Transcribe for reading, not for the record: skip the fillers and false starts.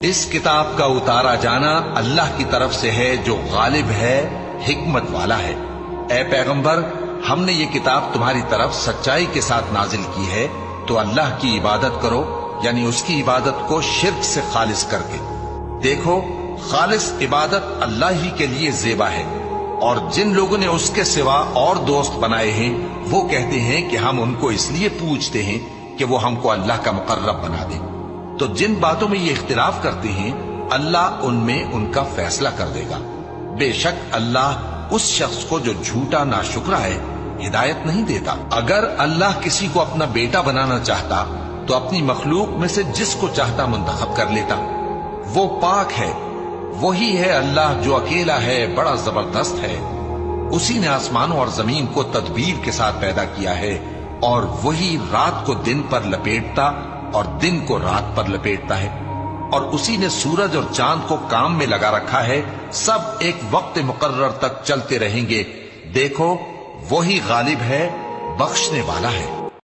اس کتاب کا اتارا جانا اللہ کی طرف سے ہے جو غالب ہے، حکمت والا ہے۔ اے پیغمبر، ہم نے یہ کتاب تمہاری طرف سچائی کے ساتھ نازل کی ہے، تو اللہ کی عبادت کرو، یعنی اس کی عبادت کو شرک سے خالص کر کے۔ دیکھو، خالص عبادت اللہ ہی کے لیے زیبا ہے، اور جن لوگوں نے اس کے سوا اور دوست بنائے ہیں وہ کہتے ہیں کہ ہم ان کو اس لیے پوجتے ہیں کہ وہ ہم کو اللہ کا مقرب بنا دیں۔ تو جن باتوں میں یہ اختلاف کرتے ہیں اللہ ان میں ان کا فیصلہ کر دے گا۔ بے شک اللہ اس شخص کو جو جھوٹا ناشکرا ہے ہدایت نہیں دیتا۔ اگر اللہ کسی کو اپنا بیٹا بنانا چاہتا تو اپنی مخلوق میں سے جس کو چاہتا منتخب کر لیتا۔ وہ پاک ہے، وہی ہے اللہ جو اکیلا ہے، بڑا زبردست ہے۔ اسی نے آسمانوں اور زمین کو تدبیر کے ساتھ پیدا کیا ہے، اور وہی رات کو دن پر لپیٹتا اور دن کو رات پر لپیٹتا ہے، اور اسی نے سورج اور چاند کو کام میں لگا رکھا ہے، سب ایک وقت مقرر تک چلتے رہیں گے۔ دیکھو، وہی غالب ہے، بخشنے والا ہے۔